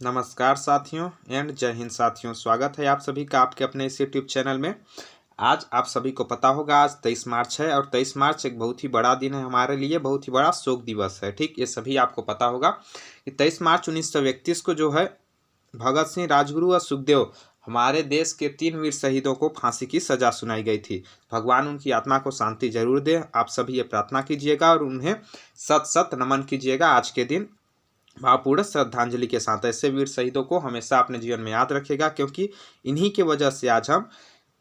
नमस्कार साथियों एंड जय हिंद साथियों। स्वागत है आप सभी का आपके अपने इस यूट्यूब चैनल में। आज आप सभी को पता होगा आज 23 मार्च है और 23 मार्च एक बहुत ही बड़ा दिन है, हमारे लिए बहुत ही बड़ा शोक दिवस है। ठीक, ये सभी आपको पता होगा कि 23 मार्च 1931 को जो है भगत सिंह, राजगुरु और सुखदेव हमारे देश के 3 वीर शहीदों को फांसी की सजा सुनाई गई थी। भगवान उनकी आत्मा को शांति जरूर दे। आप सभी ये प्रार्थना कीजिएगा और उन्हें सत सत नमन कीजिएगा आज के दिन भावपूर्ण श्रद्धांजलि के साथ। ऐसे वीर शहीदों को हमेशा अपने जीवन में याद रखेगा, क्योंकि इन्हीं की वजह से आज हम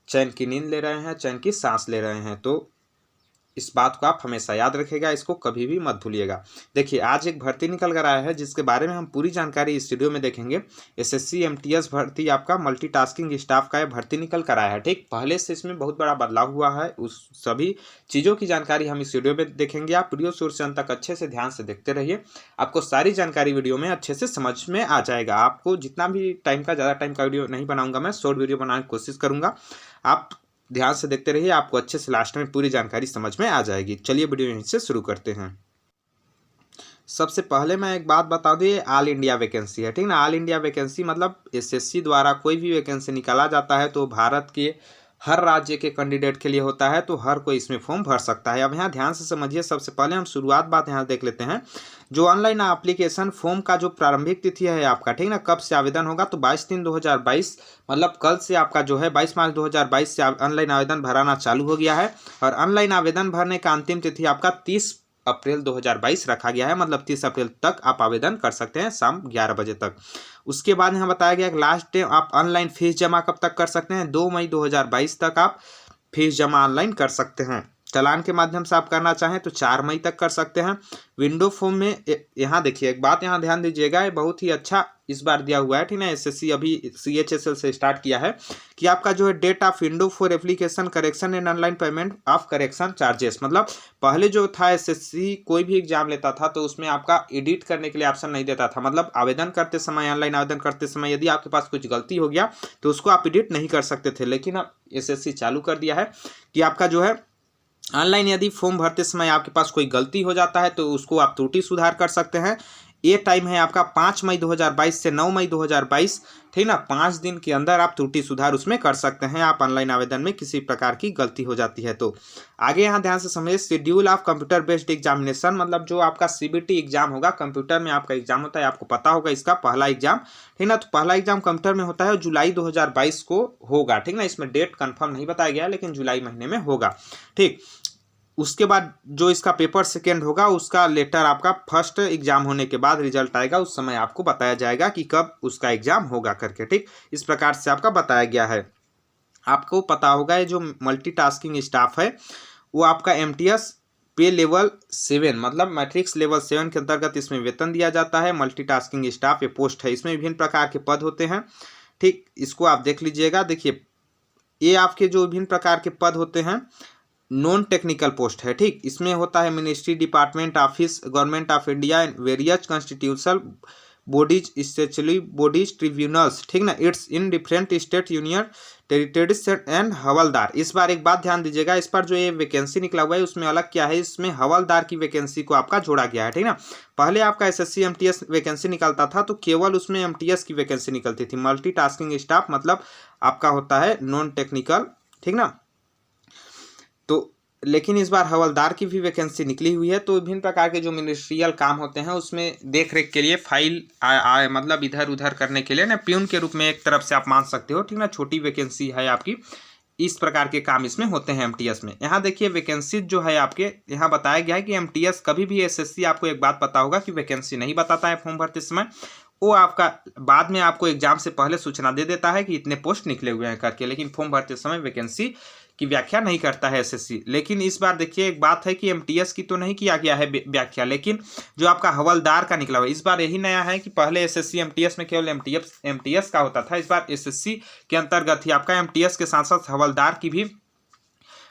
चैन की नींद ले रहे हैं, चैन की सांस ले रहे हैं। तो इस बात को आप हमेशा याद रखिएगा, इसको कभी भी मत भूलिएगा। देखिए, आज एक भर्ती निकल कर आया है जिसके बारे में हम पूरी जानकारी इस वीडियो में देखेंगे। एसएससी एमटीएस भर्ती आपका मल्टीटास्किंग स्टाफ का यह भर्ती निकल कर आया है। ठीक, पहले से इसमें बहुत बड़ा बदलाव हुआ है। उस सभी चीज़ों की जानकारी हम इस वीडियो में देखेंगे। आप वीडियो शुरू से अंत तक अच्छे से ध्यान से देखते रहिए, आपको सारी जानकारी वीडियो में अच्छे से समझ में आ जाएगा। आपको जितना भी टाइम का, ज़्यादा टाइम का वीडियो नहीं बनाऊंगा, मैं शॉर्ट वीडियो बनाने की कोशिश करूँगा। आप ध्यान से देखते रहिए, आपको अच्छे से लास्ट में पूरी जानकारी समझ में आ जाएगी। चलिए वीडियो यहीं से शुरू करते हैं। सबसे पहले मैं एक बात बता दूं, ये ऑल इंडिया वैकेंसी है। ठीक ना, ऑल इंडिया वैकेंसी मतलब एसएससी द्वारा कोई भी वैकेंसी निकाला जाता है तो भारत के हर राज्य के कैंडिडेट के लिए होता है, तो हर कोई इसमें फॉर्म भर सकता है। अब यहाँ ध्यान से समझिए। सबसे पहले हम शुरुआत बात यहाँ देख लेते हैं। जो ऑनलाइन एप्लीकेशन फॉर्म का जो प्रारंभिक तिथि है आपका, ठीक ना, कब से आवेदन होगा तो 22/3/2022 मतलब कल से आपका जो है 22 मार्च 2022 से ऑनलाइन आवेदन भराना चालू हो गया है। और ऑनलाइन आवेदन भरने का अंतिम तिथि आपका 30 अप्रैल 2022 रखा गया है। मतलब 30 अप्रैल तक आप आवेदन कर सकते हैं, शाम 11 बजे तक। उसके बाद यहाँ बताया गया कि लास्ट डे आप ऑनलाइन फीस जमा कब तक कर सकते हैं, 2 मई 2022 तक आप फीस जमा ऑनलाइन कर सकते हैं। चालान के माध्यम से आप करना चाहें तो 4 मई तक कर सकते हैं। विंडो फॉर्म में यहाँ देखिए, एक बात यहाँ ध्यान दीजिएगा, ये बहुत ही अच्छा इस बार दिया हुआ है। ठीक है, एसएससी अभी CHSL से स्टार्ट किया है कि आपका जो है date of window for application correction and online payment of correction charges. मतलब पहले जो था एसएससी कोई भी एग्जाम लेता था तो उसमें आपका एडिट करने के लिए ऑप्शन नहीं देता था। मतलब आवेदन करते समय, ऑनलाइन आवेदन करते समय यदि आपके पास कुछ गलती हो गया तो उसको आप एडिट नहीं कर सकते थे। लेकिन अब एसएससी चालू कर दिया है कि आपका जो है ऑनलाइन यदि फॉर्म भरते समय आपके पास कोई गलती हो जाता है तो उसको आप त्रुटि सुधार कर सकते हैं। ये टाइम है आपका 5 मई 2022 से 9 मई 2022। ठीक ना, 5 दिन के अंदर आप त्रुटि सुधार उसमें कर सकते हैं। आप ऑनलाइन आवेदन में किसी प्रकार की गलती हो जाती है तो आगे यहाँ ध्यान से समझिए। Schedule of computer based examination मतलब जो आपका CBT एग्जाम होगा, कंप्यूटर में आपका एग्जाम होता है, आपको पता होगा इसका पहला एग्जाम। ठीक ना, तो पहला एग्जाम कंप्यूटर में होता है, जुलाई 2022 को होगा। ठीक ना, इसमें डेट कंफर्म नहीं बताया गया लेकिन जुलाई महीने में होगा। ठीक, उसके बाद जो इसका पेपर सेकेंड होगा उसका लेटर आपका फर्स्ट एग्जाम होने के बाद रिजल्ट आएगा, उस समय आपको बताया जाएगा कि कब उसका एग्जाम होगा करके। ठीक, इस प्रकार से आपका बताया गया है। आपको पता होगा ये जो मल्टीटास्किंग स्टाफ है वो आपका MTS पे लेवल 7 मतलब मैट्रिक्स लेवल 7 के अंतर्गत इसमें वेतन दिया जाता है। मल्टीटास्किंग स्टाफ ये पोस्ट है, इसमें विभिन्न प्रकार के पद होते हैं। ठीक, इसको आप देख लीजिएगा। देखिए, ये आपके जो विभिन्न प्रकार के पद होते हैं नॉन टेक्निकल पोस्ट है। ठीक, इसमें होता है ministry, department, office, government of India, various constitutional bodies, statutory bodies, tribunals. ठीक ना, it's in different state, union territories and हवलदार। इस बार एक बात ध्यान दीजिएगा, इस पर जो ये वैकेंसी निकला हुआ है उसमें अलग क्या है, इसमें हवलदार की वैकेंसी को आपका जोड़ा गया है। ठीक ना, पहले आपका एसएससी MTS वैकेंसी निकलता था तो केवल उसमें MTS की वैकेंसी निकलती थी। मल्टीटास्किंग स्टाफ मतलब आपका होता है नॉन टेक्निकल। ठीक ना, तो लेकिन इस बार हवलदार की भी वैकेंसी निकली हुई है। तो विभिन्न प्रकार के जो मिनिस्ट्रियल काम होते हैं उसमें देख रेख के लिए फाइल मतलब इधर उधर करने के लिए ना, प्यून के रूप में एक तरफ से आप मान सकते हो। ठीक ना, छोटी वैकेंसी है आपकी, इस प्रकार के काम इसमें होते हैं MTS में। यहाँ देखिए वैकेंसी जो है आपके यहाँ बताया गया है कि MTS कभी भी एसएससी आपको एक बात पता होगा कि वैकेंसी नहीं बताता है फॉर्म भरते समय। वो आपका बाद में आपको एग्जाम से पहले सूचना दे देता है कि इतने पोस्ट निकले हुए हैं करके, लेकिन फॉर्म भरते समय वैकेंसी की व्याख्या नहीं करता है एसएससी। लेकिन इस बार देखिए एक बात है कि MTS की तो नहीं किया गया है व्याख्या, लेकिन जो आपका हवलदार का निकला हुआ है इस बार यही नया है कि पहले एसएससी MTS में केवल MTS का होता था। इस बार एसएससी के अंतर्गत ही आपका MTS के साथ साथ हवलदार की भी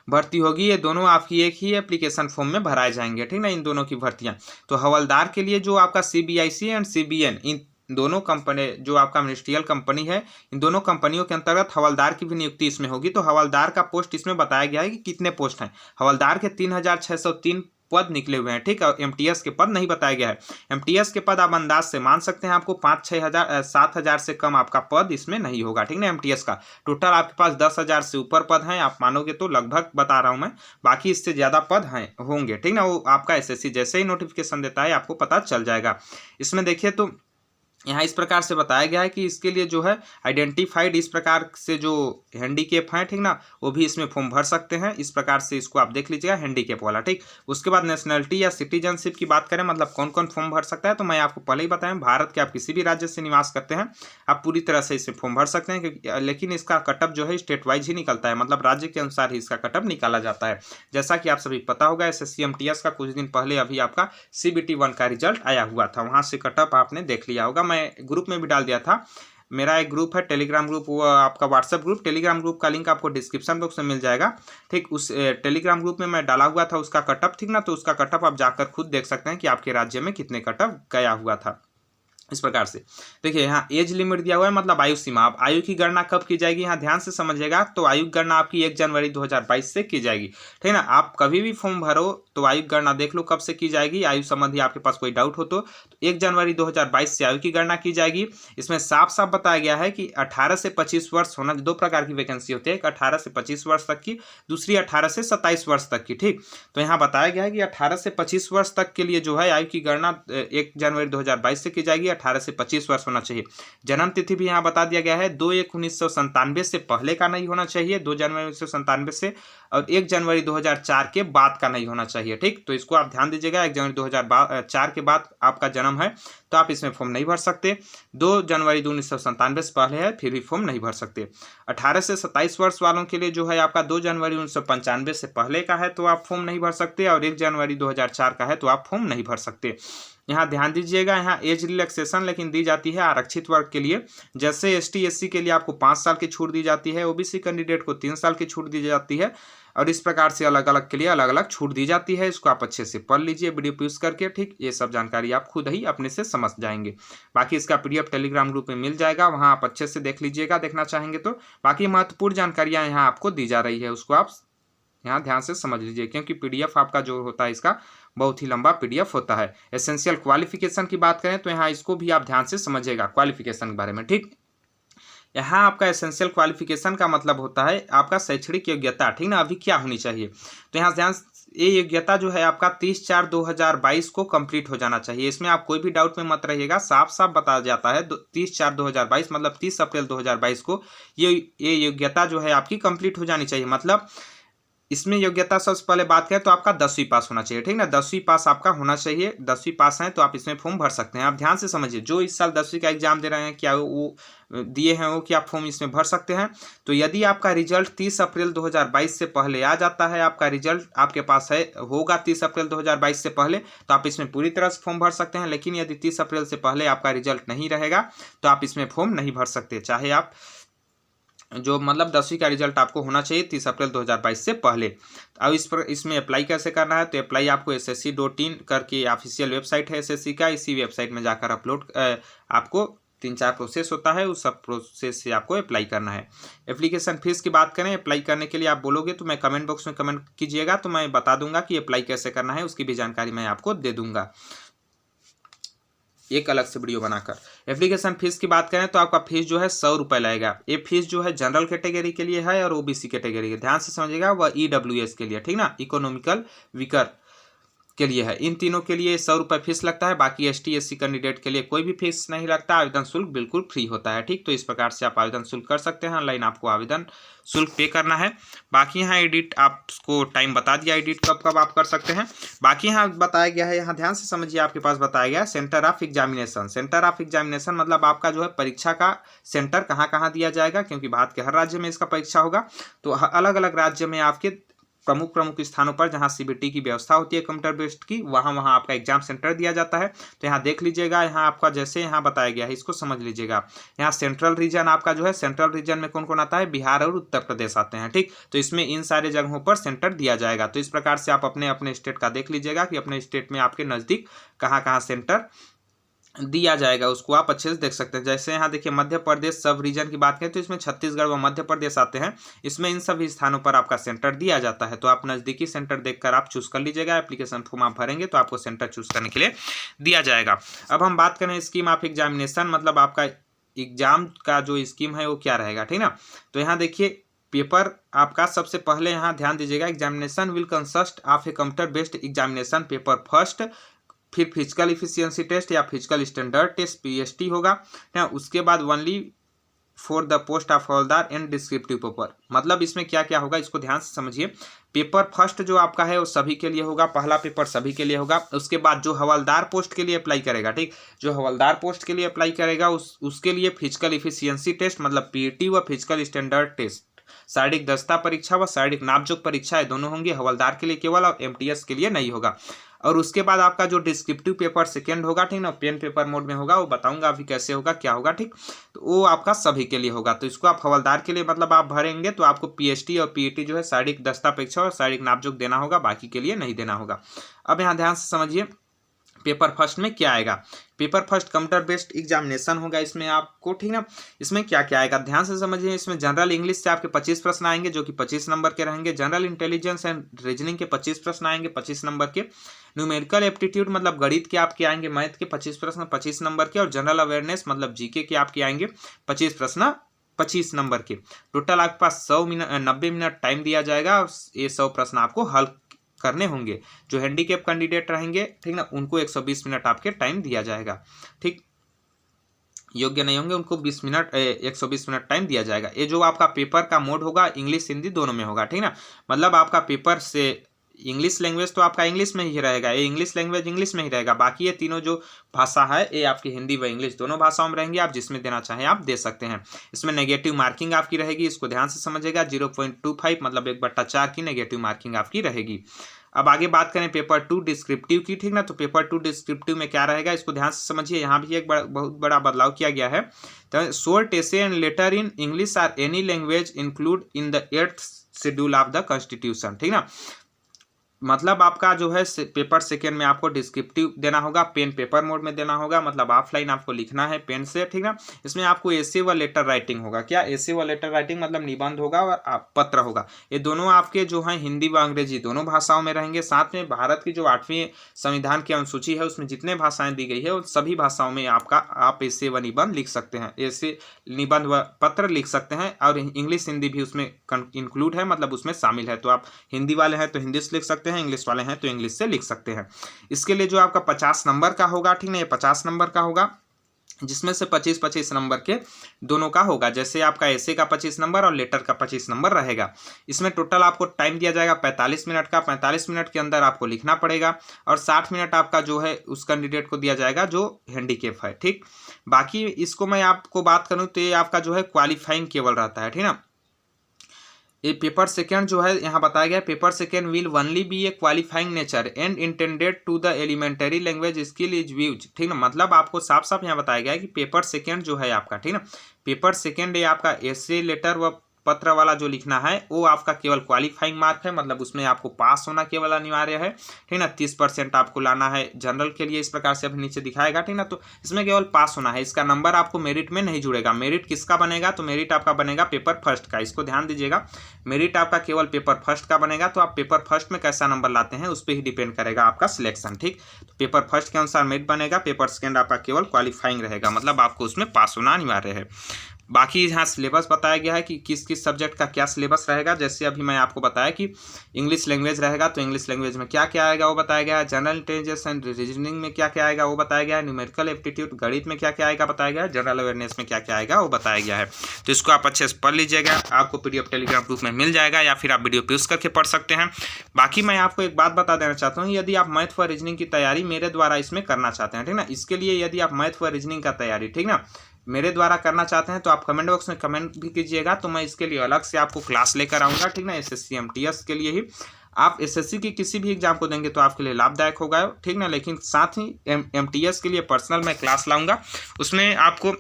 भर्ती होगी। ये दोनों आपकी एक ही एप्लीकेशन फॉर्म में भराए जाएंगे। ठीक ना, इन दोनों की भर्तियां। तो हवलदार के लिए जो आपका CBIC एंड CBN, इन दोनों कंपनी जो आपका मिनिस्ट्रियल कंपनी है, इन दोनों कंपनियों के अंतर्गत हवलदार की भी नियुक्ति इसमें होगी। तो हवलदार का पोस्ट इसमें बताया गया है कि कितने पोस्ट हैं। हवलदार के 3603 पद निकले हुए हैं, ठीक है। एमटीएस के पद नहीं बताया गया है। एमटीएस के पद आप अंदाज से मान सकते हैं, आपको 5-6 हज़ार 7 हज़ार से कम आपका पद इसमें नहीं होगा, ठीक ना। एमटीएस का टोटल आपके पास 10 हज़ार से ऊपर पद हैं, आप मानोगे तो लगभग बता रहा हूं मैं, बाकी इससे ज्यादा पद हैं होंगे, ठीक ना। वो आपका एसएससी जैसे ही नोटिफिकेशन देता है आपको पता चल जाएगा। इसमें देखिए तो यहाँ इस प्रकार से बताया गया है कि इसके लिए जो है आइडेंटिफाइड इस प्रकार से जो हैंडीकेप है, ठीक ना, वो भी इसमें फॉर्म भर सकते हैं। इस प्रकार से इसको आप देख लीजिएगा हैंडीकेप वाला, ठीक। उसके बाद नेशनलिटी या सिटीजनशिप की बात करें, मतलब कौन कौन फॉर्म भर सकता है, तो मैं आपको पहले ही बताया, भारत के आप किसी भी राज्य से निवास करते हैं आप पूरी तरह से इसमें फॉर्म भर सकते हैं, क्योंकि लेकिन इसका कटअप जो है स्टेट वाइज ही निकलता है, मतलब राज्य के अनुसार ही इसका कटअप निकाला जाता है। जैसा कि आप सभी पता होगा एसएससी एमटीएस का कुछ दिन पहले अभी आपका CBT 1 का रिजल्ट आया हुआ था, वहां से कटअप आपने देख लिया होगा। मैं ग्रुप में भी डाल दिया था, मेरा एक ग्रुप है टेलीग्राम ग्रुप, वो आपका व्हाट्सएप ग्रुप, टेलीग्राम ग्रुप का लिंक आपको डिस्क्रिप्शन बॉक्स में मिल जाएगा, ठीक। उस टेलीग्राम ग्रुप में मैं डाला हुआ था उसका कटअप, ठीक ना। तो उसका कटअप आप जाकर खुद देख सकते हैं कि आपके राज्य में कितने कटअप गया हुआ था। इस प्रकार से देखिए यहाँ एज लिमिट दिया हुआ है, मतलब आयु सीमा। अब आयु की गणना कब की जाएगी, यहाँ ध्यान से समझिएगा। तो आयु गणना आपकी 1 जनवरी 2022 से की जाएगी, ठीक ना। आप कभी भी फॉर्म भरो तो आयु गणना देख लो कब से की जाएगी। आयु संबंधी आपके पास कोई डाउट हो तो 1 जनवरी 2022 से आयु की गणना की जाएगी। इसमें साफ साफ बताया गया है कि 18 से 25 वर्ष होना, 2 प्रकार की वैकेंसी होती है, एक 18 से 25 वर्ष तक की, दूसरी 18 से 27 वर्ष तक की, ठीक। तो यहाँ बताया गया है कि 18 से 25 वर्ष तक के लिए जो है आयु की गणना 1 जनवरी 2022 से की जाएगी, 18 से 25 वर्ष होना चाहिए। जन्म तिथि भी यहाँ बता दिया गया है, 2/1/1997 से पहले का नहीं होना चाहिए, 2 जनवरी 1997 से, और 1 जनवरी 2004 के बाद का नहीं होना चाहिए, ठीक। तो इसको आप ध्यान दीजिएगा, 1 जनवरी 2004 के बाद आपका जन्म है तो आप इसमें फॉर्म नहीं भर सकते। 2 जनवरी 1997 से पहले है फिर भी फॉर्म नहीं भर सकते। 18 से 27 वर्ष वालों के लिए जो है आपका 2 जनवरी 1995 से पहले का है तो आप फॉर्म नहीं भर सकते, और 1 जनवरी 2004 का है तो आप फॉर्म नहीं भर सकते। यहाँ ध्यान दीजिएगा, यहाँ एज रिलैक्सेशन लेकिन दी जाती है आरक्षित वर्ग के लिए। जैसे एसटी एससी के लिए आपको 5 साल की छूट दी जाती है, ओबीसी कैंडिडेट को 3 साल की छूट दी जाती है, और इस प्रकार से अलग अलग के लिए अलग अलग छूट दी जाती है। इसको आप अच्छे से पढ़ लीजिए वीडियो यूज करके, ठीक। ये सब जानकारी आप खुद ही अपने से समझ जाएंगे। बाकी इसका PDF टेलीग्राम ग्रुप में मिल जाएगा, वहाँ आप अच्छे से देख लीजिएगा, देखना चाहेंगे तो। बाकी महत्वपूर्ण जानकारियाँ यहाँ आपको दी जा रही है, उसको आप यहाँ ध्यान से समझ लीजिए, क्योंकि PDF आपका जो होता है इसका बहुत ही लंबा PDF होता है। एसेंशियल क्वालिफिकेशन की बात करें तो यहाँ इसको भी आप ध्यान से समझिएगा क्वालिफिकेशन के बारे में, ठीक। यहाँ आपका एसेंशियल क्वालिफिकेशन का मतलब होता है आपका शैक्षणिक योग्यता, ठीक ना। अभी क्या होनी चाहिए, तो यहाँ ध्यान, ये योग्यता जो है आपका 30/4/2022 को कंप्लीट हो जाना चाहिए। इसमें आप कोई भी डाउट में मत रहिएगा, साफ साफ बताया जाता है 30/4/2022 मतलब 30 अप्रैल 2022 को ये योग्यता जो है आपकी कंप्लीट हो जानी चाहिए। मतलब इसमें योग्यता सबसे पहले बात करें तो आपका 10वीं पास होना चाहिए, ठीक ना। 10वीं पास आपका होना चाहिए, 10वीं पास हैं तो आप इसमें फॉर्म भर सकते हैं। आप ध्यान से समझिए, जो इस साल 10वीं का एग्जाम दे रहे हैं, क्या वो दिए हैं वो, क्या फॉर्म इसमें भर सकते हैं। तो यदि आपका रिजल्ट 30 अप्रैल 2022 से पहले आ जाता है, आपका रिजल्ट आपके पास है होगा 30 अप्रैल 2022 से पहले, तो आप इसमें पूरी तरह से फॉर्म भर सकते हैं। लेकिन यदि 30 अप्रैल से पहले आपका रिजल्ट नहीं रहेगा तो आप इसमें फॉर्म नहीं भर सकते, चाहे आप जो मतलब 10वीं का रिजल्ट आपको होना चाहिए 30 अप्रैल 2022 से पहले। अब इसमें अप्लाई कैसे करना है, तो अप्लाई आपको SSC.in करके ऑफिशियल वेबसाइट है SSC का, इसी वेबसाइट में जाकर अपलोड आपको 3-4 प्रोसेस होता है, उस सब प्रोसेस से आपको अप्लाई करना है। एप्लीकेशन फीस की बात करें, अप्लाई करने के लिए आप बोलोगे तो मैं कमेंट बॉक्स में कमेंट कीजिएगा, तो मैं बता दूंगा कि अप्लाई कैसे करना है, उसकी भी जानकारी मैं आपको दे दूंगा एक अलग से वीडियो बनाकर। एप्लीकेशन फीस की बात करें तो आपका फीस जो है 100 रुपये लगेगा। ये फीस जो है जनरल कैटेगरी के लिए है और OBC कैटेगरी के, ध्यान से समझिएगा, वह EWS के लिए, ठीक ना, इकोनॉमिकल वीकर के लिए है। इन तीनों के लिए 100 रुपये फीस लगता है। बाकी ST SC कैंडिडेट के लिए कोई भी फीस नहीं लगता, आवेदन शुल्क बिल्कुल फ्री होता है, ठीक। तो इस प्रकार से आप आवेदन शुल्क कर सकते हैं, ऑनलाइन आपको आवेदन शुल्क पे करना है। बाकी यहाँ एडिट आपको टाइम बता दिया, एडिट कब कब आप कर सकते हैं। बाकी यहाँ बताया गया है, यहाँ ध्यान से समझिए, आपके पास बताया गया है centre of examination. Centre of examination मतलब आपका जो है परीक्षा का सेंटर कहाँ कहाँ दिया जाएगा, क्योंकि भारत के हर राज्य में इसका परीक्षा होगा। तो अलग अलग राज्य में आपके प्रमुख स्थानों पर जहां CBT की व्यवस्था होती है कंप्यूटर बेस्ड की, वहां आपका एग्जाम सेंटर दिया जाता है। तो यहाँ देख लीजिएगा, यहाँ आपका जैसे यहाँ बताया गया है, इसको समझ लीजिएगा। यहाँ सेंट्रल रीजन आपका जो है, सेंट्रल रीजन में कौन कौन आता है, बिहार और उत्तर प्रदेश आते हैं, ठीक। तो इसमें इन सारे जगहों पर सेंटर दिया जाएगा। तो इस प्रकार से आप अपने अपने स्टेट का देख लीजिएगा कि अपने स्टेट में आपके नज़दीक कहाँ कहाँ सेंटर दिया जाएगा, उसको आप अच्छे से देख सकते हैं। जैसे यहाँ देखिए मध्य प्रदेश सब रीजन की बात करें तो इसमें छत्तीसगढ़ व मध्य प्रदेश आते हैं। इसमें इन सभी स्थानों पर आपका सेंटर दिया जाता है, तो आप नज़दीकी सेंटर देखकर आप चूज कर लीजिएगा। एप्लीकेशन फॉर्म आप भरेंगे तो आपको सेंटर चूज करने के लिए दिया जाएगा। अब हम बात करें स्कीम ऑफ एग्जामिनेशन, मतलब आपका एग्जाम का जो स्कीम है वो क्या रहेगा, ठीक ना। तो यहाँ देखिए पेपर आपका सबसे पहले यहाँ ध्यान दीजिएगा, examination will consist of a computer based examination paper first, फिर फिजिकल इफिशियंसी टेस्ट या फिजिकल स्टैंडर्ड टेस्ट पीएसटी होगा, उसके बाद only for the post of havildar and descriptive paper. मतलब इसमें क्या क्या होगा इसको ध्यान से समझिए। पेपर फर्स्ट जो आपका है वो सभी के लिए होगा, पहला पेपर सभी के लिए होगा। उसके बाद जो हवलदार पोस्ट के लिए अप्लाई करेगा, ठीक, जो हवलदार पोस्ट के लिए अप्लाई करेगा उसके लिए फिजिकल इफिशियंसी टेस्ट मतलब पीटी व फिजिकल स्टैंडर्ड टेस्ट, शारीरिक दक्षता परीक्षा व शारीरिक नापजोक परीक्षा दोनों होंगी हवलदार के लिए केवल, और एमटीएस के लिए नहीं होगा। और उसके बाद आपका जो डिस्क्रिप्टिव पेपर सेकेंड होगा, ठीक ना, पेन पेपर मोड में होगा, वो बताऊंगा अभी कैसे होगा क्या होगा, ठीक। तो वो आपका सभी के लिए होगा। तो इसको आप हवलदार के लिए मतलब आप भरेंगे तो आपको पीएसटी और पीईटी जो है शारीरिक दक्षता परीक्षा और शारीरिक नापजोक देना होगा, बाकी के लिए नहीं देना होगा। अब यहाँ ध्यान से समझिए पेपर फर्स्ट में क्या आएगा। Paper first computer based examination होगा इसमें आपको, ठीक ना। इसमें क्या क्या आएगा ध्यान से समझिए। इसमें जनरल इंग्लिश से आपके 25 प्रश्न आएंगे जो कि 25 नंबर के रहेंगे। जनरल इंटेलिजेंस एंड रीजनिंग के 25 प्रश्न आएंगे 25 नंबर के। न्यूमेरिकल एप्टीट्यूड मतलब गणित के आपके आएंगे, मैथ के 25 प्रश्न 25 नंबर के। और जनरल अवेयरनेस मतलब जीके के आपके आएंगे 25 प्रश्न 25 नंबर के। टोटल आपके पास 90 मिनट टाइम दिया जाएगा। ये 100 प्रश्न आपको हल करने होंगे। जो हैंडीकैप कैंडिडेट रहेंगे, ठीक ना, उनको 120 मिनट आपके टाइम दिया जाएगा, ठीक। योग्य नहीं होंगे उनको 120 मिनट टाइम दिया जाएगा। ये जो आपका पेपर का मोड होगा इंग्लिश हिंदी दोनों में होगा, ठीक ना। मतलब आपका पेपर से इंग्लिश लैंग्वेज तो आपका इंग्लिश में ही रहेगा, ये इंग्लिश लैंग्वेज इंग्लिश में ही रहेगा। बाकी ये तीनों जो भाषा है ये आपकी हिंदी व इंग्लिश दोनों भाषाओं में रहेंगी। आप जिसमें देना चाहें आप दे सकते हैं। इसमें नेगेटिव मार्किंग आपकी रहेगी, इसको ध्यान से समझिएगा। 0.25 मतलब 1/4 की नेगेटिव मार्किंग आपकी रहेगी। अब आगे बात करें पेपर 2 डिस्क्रिप्टिव की, ठीक ना। तो पेपर 2 डिस्क्रिप्टिव में क्या रहेगा इसको ध्यान से समझिए। यहाँ भी एक बहुत बड़ा बदलाव किया गया है। तो short essay and letter in English or any language include in the 8th schedule of the constitution, ठीक ना। मतलब आपका जो है पेपर सेकेंड में आपको डिस्क्रिप्टिव देना होगा, पेन पेपर मोड में देना होगा, मतलब ऑफलाइन आपको लिखना है पेन से, ठीक ना। इसमें आपको एसे व लेटर राइटिंग होगा। क्या एसे व लेटर राइटिंग मतलब निबंध होगा और पत्र होगा। ये दोनों आपके जो है हिंदी व अंग्रेजी दोनों भाषाओं में रहेंगे। साथ में भारत की जो 8वीं संविधान की अनुसूची है उसमें जितने भाषाएं दी गई है उन सभी भाषाओं में आप एसे व निबंध लिख सकते हैं, ऐसे निबंध व पत्र लिख सकते हैं। और इंग्लिश हिंदी भी उसमें इंक्लूड है, मतलब उसमें शामिल है। तो आप हिंदी वाले हैं तो हिंदी से लिख सकते हैं, इंग्लिश वाले हैं तो इंग्लिश से लिख सकते हैं। इसके लिए जो आपका 50 नंबर का होगा, ठीक ना, ये 50 नंबर का होगा, जिसमें से 25-25 नंबर के दोनों का होगा। जैसे आपका एसे का 25 नंबर और लेटर का 25 नंबर रहेगा। इसमें टोटल आपको टाइम दिया जाएगा 45 मिनट का। 45 मिनट के अंदर आपको लिखना पड़ेगा और 60 मिनट आपका जो है उस कैंडिडेट को दिया जाएगा जो हैंडीकैप है, ठीक। बाकी इसको मैं आपको बात करूँ तो ये आपका जो है क्वालिफाइंग केवल रहता है, ठीक ना। ये पेपर सेकेंड जो है यहाँ बताया गया, paper second will only be a qualifying nature and intended to the elementary language skill is use, ठीक ना। मतलब आपको साफ साफ यहाँ बताया गया है कि पेपर सेकेंड जो है आपका, ठीक ना, पेपर सेकेंड ये आपका एसे लेटर व पत्र वाला जो लिखना है वो आपका केवल क्वालिफाइंग मार्क है, मतलब उसमें आपको पास होना केवल अनिवार्य है, ठीक ना। 30% आपको लाना है। जनरल के लिए इस प्रकार से अभी नीचे दिखाएगा, ठीक ना। तो इसमें केवल पास होना है, इसका नंबर आपको मेरिट में नहीं जुड़ेगा। मेरिट किसका बनेगा तो मेरिट आपका बनेगा पेपर फर्स्ट का। इसको ध्यान दीजिएगा, मेरिट आपका केवल पेपर फर्स्ट का बनेगा। तो आप पेपर फर्स्ट में कैसा नंबर लाते हैं उस पर ही डिपेंड करेगा आपका सिलेक्शन, ठीक। तो पेपर फर्स्ट के अनुसार मेरिट बनेगा, पेपर सेकेंड आपका केवल क्वालिफाइंग रहेगा, मतलब आपको उसमें पास होना अनिवार्य है। बाकी यहाँ सिलेबस बताया गया है कि किस किस सब्जेक्ट का क्या सिलेबस रहेगा। जैसे अभी मैं आपको बताया कि इंग्लिश लैंग्वेज रहेगा तो इंग्लिश लैंग्वेज में क्या क्या आएगा वो बताया गया है। जनरल इंटेलिजेंस एंड रीजनिंग में क्या क्या आएगा वो बताया गया है। न्यूमेरिकल एप्टीट्यूड गणित में क्या क्या आएगा बताया गया है। जनरल अवेयरनेस में क्या क्या आएगा वो बताया गया है। तो इसको आप अच्छे से पढ़ लीजिएगा, आपको PDF टेलीग्राम ग्रुप में मिल जाएगा या फिर आप वीडियो पॉज करके पढ़ सकते हैं। बाकी मैं आपको एक बात बता देना चाहता हूँ, यदि आप मैथ व रीजनिंग की तैयारी मेरे द्वारा इसमें करना चाहते हैं, ठीक ना, इसके लिए यदि आप मैथ व रीजनिंग का तैयारी, ठीक ना, मेरे द्वारा करना चाहते हैं तो आप कमेंट बॉक्स में कमेंट भी कीजिएगा, तो मैं इसके लिए अलग से आपको क्लास लेकर आऊँगा, ठीक ना। SSC MTS के लिए ही आप SSC की किसी भी एग्जाम को देंगे तो आपके लिए लाभदायक होगा, ठीक ना। लेकिन साथ ही MTS के लिए पर्सनल मैं क्लास लाऊंगा, उसमें आपको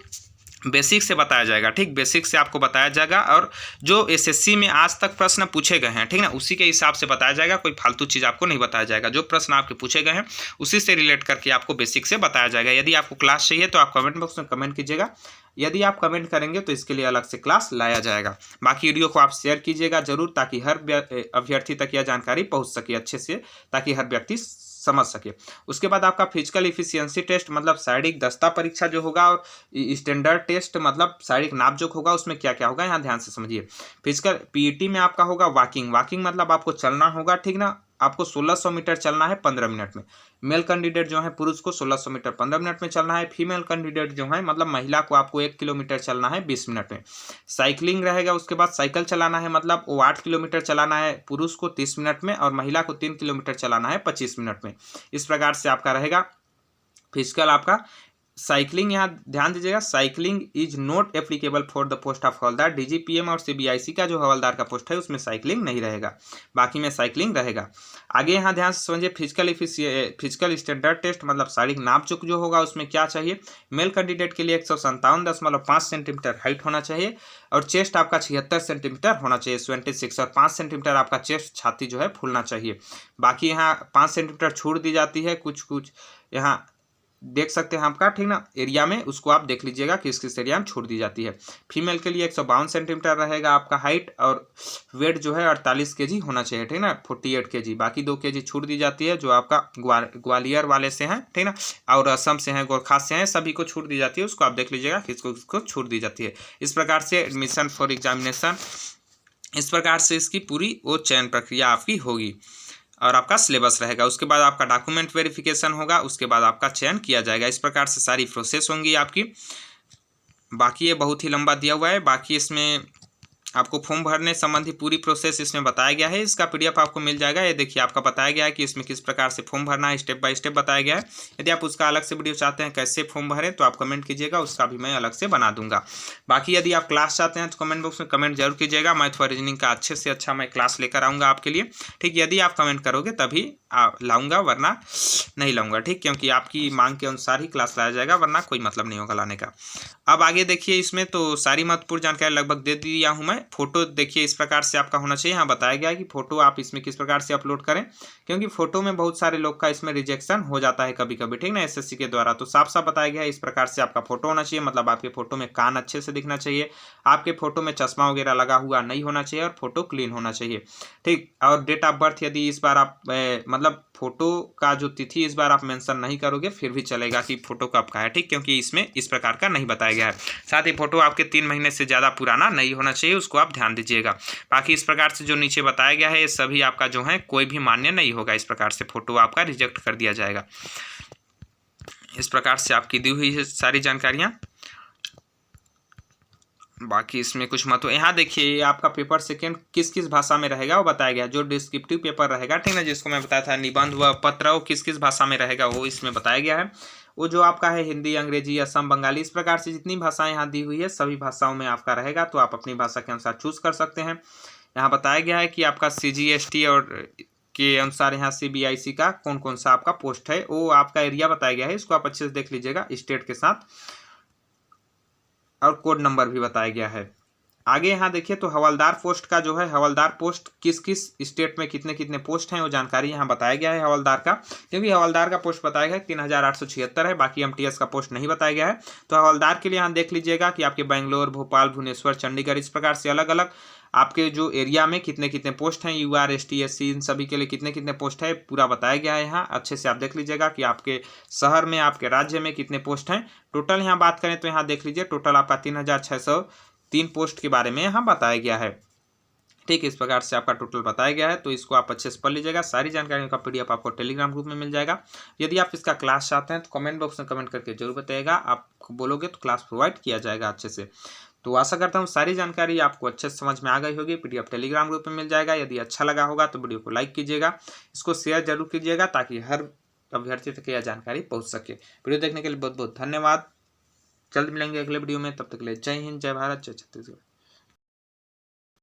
बेसिक से बताया जाएगा, ठीक, बेसिक से आपको बताया जाएगा और जो एसएससी में आज तक प्रश्न पूछे गए हैं, ठीक ना, उसी के हिसाब से बताया जाएगा। कोई फालतू चीज़ आपको नहीं बताया जाएगा। जो प्रश्न आपके पूछे गए हैं उसी से रिलेट करके आपको बेसिक से बताया जाएगा। यदि आपको क्लास चाहिए तो आप कमेंट बॉक्स में कमेंट कीजिएगा। यदि आप कमेंट करेंगे तो इसके लिए अलग से क्लास लाया जाएगा। बाकी वीडियो को आप शेयर कीजिएगा जरूर, ताकि हर अभ्यर्थी तक यह जानकारी पहुँच सके अच्छे से, ताकि हर व्यक्ति समझ सके। उसके बाद आपका फिजिकल इफिशियंसी टेस्ट मतलब शारीरिक दक्षता परीक्षा जो होगा, और स्टैंडर्ड टेस्ट मतलब शारीरिक नापजोख होगा। उसमें क्या क्या होगा यहाँ ध्यान से समझिए। फिजिकल पीईटी में आपका होगा वॉकिंग मतलब आपको चलना होगा, ठीक ना, आपको 1600 मीटर चलना है 15 मिनट में। मेल कैंडिडेट जो है पुरुष को 1600 मीटर 15 मिनट में चलना है। फीमेल कैंडिडेट जो है मतलब महिला को आपको 1 किलोमीटर चलना है 20 मिनट में। साइकिलिंग रहेगा। उसके बाद साइकिल चलाना है मतलब वो 8 किलोमीटर चलाना है पुरुष को 30 मिनट में, और महिला को 3 किलोमीटर चलाना है 25 मिनट में। इस प्रकार से आपका रहेगा फिजिकल आपका। साइकिलिंग यहाँ ध्यान दीजिएगा, cycling is not applicable for the post of हवलदार। डीजीपीएम और सीबीआईसी का जो हवलदार का पोस्ट है उसमें साइकिलिंग नहीं रहेगा, बाकी में साइकिलिंग रहेगा। आगे यहाँ ध्यान से समझिए, फिजिकल स्टैंडर्ड टेस्ट मतलब शारीरिक नापजोख जो होगा उसमें क्या चाहिए। मेल कैंडिडेट के लिए 157.5 सेंटीमीटर हाइट होना चाहिए, और चेस्ट आपका 76 सेंटीमीटर होना चाहिए 26, और 5 सेंटीमीटर आपका चेस्ट छाती जो है फूलना चाहिए। बाकी यहाँ 5 सेंटीमीटर छूट दी जाती है, कुछ यहाँ देख सकते हैं आपका, ठीक ना, एरिया में उसको आप देख लीजिएगा किस किस एरिया में छूट दी जाती है। फीमेल के लिए 152 सेंटीमीटर रहेगा आपका हाइट, और वेट जो है 48 kg होना चाहिए, ठीक ना, 48 kg। बाकी 2 kg छूट दी जाती है जो आपका ग्वालियर वाले से हैं, ठीक ना, और असम से हैं, गोरखा से हैं, सभी को छूट दी जाती है। उसको आप देख लीजिएगा किसको किसको छूट दी जाती है। इस प्रकार से एडमिशन फॉर एग्जामिनेशन, इस प्रकार से इसकी पूरी वो चयन प्रक्रिया आपकी होगी, और आपका सिलेबस रहेगा। उसके बाद आपका डॉक्यूमेंट वेरिफिकेशन होगा, उसके बाद आपका चयन किया जाएगा। इस प्रकार से सारी प्रोसेस होंगी आपकी। बाकी ये बहुत ही लंबा दिया हुआ है। बाकी इसमें आपको फॉर्म भरने संबंधी पूरी प्रोसेस इसमें बताया गया है। इसका पीडीएफ आपको मिल जाएगा। ये देखिए आपका बताया गया है कि इसमें किस प्रकार से फॉर्म भरना है, स्टेप बाय स्टेप बताया गया है। यदि आप उसका अलग से वीडियो चाहते हैं कैसे फॉर्म भरें तो आप कमेंट कीजिएगा, उसका भी मैं अलग से बना दूंगा। बाकी यदि आप क्लास चाहते हैं तो कमेंट बॉक्स में कमेंट जरूर कीजिएगा। मैथ और रीजनिंग का अच्छे से अच्छा मैं क्लास लेकर आऊँगा आपके लिए, ठीक। यदि आप कमेंट करोगे तभी लाऊंगा, वरना नहीं लाऊंगा, ठीक, क्योंकि आपकी मांग के अनुसार ही क्लास लाया जाएगा, वरना कोई मतलब नहीं होगा लाने का। अब आगे देखिए, इसमें तो सारी महत्वपूर्ण जानकारी लगभग दे दिया हूँ मैं। फोटो देखिए इस प्रकार से आपका होना चाहिए। यहाँ बताया गया है कि फोटो आप इसमें किस प्रकार से अपलोड करें, क्योंकि फोटो में बहुत सारे लोग का इसमें रिजेक्शन हो जाता है कभी कभी, ठीक ना, एसएससी के द्वारा। तो साफ साफ बताया गया है इस प्रकार से आपका फोटो होना चाहिए, मतलब आपके फोटो में कान अच्छे से दिखना चाहिए, आपके फोटो में चश्मा वगैरह लगा हुआ नहीं होना चाहिए, और फोटो क्लीन होना चाहिए, ठीक। और डेट ऑफ बर्थ यदि इस बार आप मतलब फोटो का जो तिथि इस बार आप मेंशन नहीं करोगे फिर भी चलेगा कि फोटो कब का है, ठीक, क्योंकि इसमें इस प्रकार का नहीं बताया गया है। साथ ही फोटो आपके 3 महीने से ज़्यादा पुराना नहीं होना चाहिए, उसको आप ध्यान दीजिएगा। बाकी इस प्रकार से जो नीचे बताया गया है ये सभी आपका जो है कोई भी मान्य नहीं होगा। इस प्रकार से फोटो आपका रिजेक्ट कर दिया जाएगा। इस प्रकार से आपकी दी हुई है सारी जानकारियाँ। बाकी इसमें कुछ मत हो। यहाँ देखिए ये आपका पेपर सेकंड किस किस भाषा में रहेगा वो बताया गया। जो डिस्क्रिप्टिव पेपर रहेगा, ठीक ना, जिसको मैं बताया था निबंध व पत्र, वो किस किस भाषा में रहेगा वो इसमें बताया गया है। वो जो आपका है हिंदी, अंग्रेजी, असम, बंगाली, इस प्रकार से जितनी भाषाएं यहाँ दी हुई है सभी भाषाओं में आपका रहेगा, तो आप अपनी भाषा के अनुसार चूज कर सकते हैं। यहाँ बताया गया है कि आपका CGST और के अनुसार यहाँ CBIC का कौन कौन सा आपका पोस्ट है, वो आपका एरिया बताया गया है, इसको आप अच्छे से देख लीजिएगा स्टेट के साथ, और कोड नंबर भी बताया गया है। आगे यहाँ देखिए तो हवलदार पोस्ट का जो है, हवलदार पोस्ट किस किस स्टेट में कितने कितने पोस्ट हैं वो जानकारी यहाँ बताया गया है हवलदार का, क्योंकि हवलदार का पोस्ट बताया गया है 3876 है, बाकी MTS का पोस्ट नहीं बताया गया है। तो हवलदार के लिए यहाँ देख लीजिएगा कि आपके बेंगलोर, भोपाल, भुवनेश्वर, चंडीगढ़, इस प्रकार से अलग अलग आपके जो एरिया में कितने कितने पोस्ट हैं, UR, ST, SC, इन सभी के लिए कितने कितने पोस्ट है पूरा बताया गया है। यहाँ अच्छे से आप देख लीजिएगा कि आपके शहर में, आपके राज्य में कितने पोस्ट हैं। टोटल यहाँ बात करें तो यहाँ देख लीजिए टोटल आपका 3603 पोस्ट के बारे में यहाँ बताया गया है, ठीक। इस प्रकार से आपका टोटल बताया गया है, तो इसको आप अच्छे से पढ़ लीजिएगा। सारी जानकारियों का PDF आपको टेलीग्राम ग्रुप में मिल जाएगा। यदि आप इसका क्लास चाहते हैं तो कमेंट बॉक्स में कमेंट करके जरूर बताइएगा, आप बोलोगे तो क्लास प्रोवाइड किया जाएगा अच्छे से। तो आशा करता हूँ सारी जानकारी आपको अच्छे से समझ में आ गई होगी। PDF टेलीग्राम ग्रुप में मिल जाएगा। यदि अच्छा लगा होगा तो वीडियो को लाइक कीजिएगा, इसको शेयर जरूर कीजिएगा, ताकि हर अभ्यर्थी तक यह जानकारी पहुँच सके। वीडियो देखने के लिए बहुत बहुत धन्यवाद। जल्द मिलेंगे अगले वीडियो में, तब तक के लिए जय हिंद, जय भारत, जय छत्तीसगढ़।